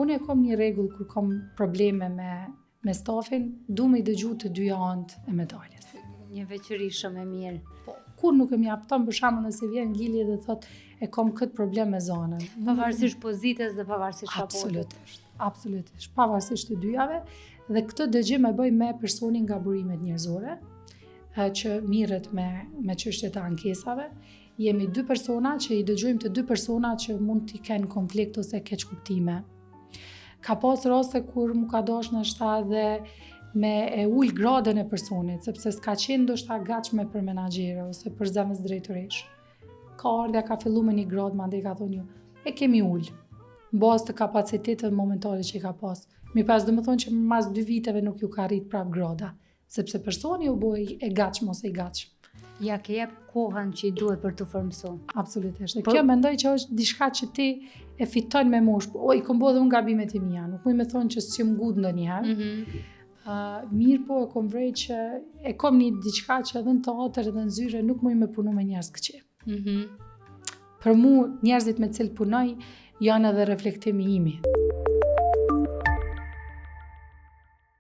Unë e kam një rregull kur kam probleme me stafin, du me I dëgju të dyja anët e medaljes. Një veçëri shumë e mirë. Po, kur nuk e mjafton, për shembull nëse vjen Ngili dhe thot e kam këtë problem me zonën. Pavarësisht pozitës dhe pavarësisht raportit. Absolutisht, pavarësisht të dyjave, dhe këtë dëgjim e bëj me personin nga burimet njerëzore, që mirret me çështjet e ankesave. Jemi dy persona që I dëgjojmë të dy persona që mund t'i kenë konflikt ose keq kuptime. Ka pas raste kur mu ka dash ndoshta edhe me e ul gradën e personit, sepse s'ka qenë ndoshta gatshme për menaxhere ose për zemës drejtoresh. Ka ardha, ka fillu me një gradë, mandej ka thonë ju, e kemi ul, bazë të kapaciteteve momentale që I ka pas. Mi pas do më thonë që mas 2 viteve nuk ju ka rrit prap grada, sepse personi u bë e gatshëm ose I gatshëm. Ja ke jep kohën që I duhet për të formësu. Absolutisht. Dhe kjo mendoj që është diçka që ti e fiton me moshë. I kom bërë dhe unë gabimet e mia. Nuk muj me thonë që s'jëm gut ndonjëherë. Mirë po e kom vrej që e kom një diçka që edhe në teatër edhe në zyre nuk muj me punu me njerëz këqij. Për mu njerëzit me cilë punoj janë edhe reflektimi imi.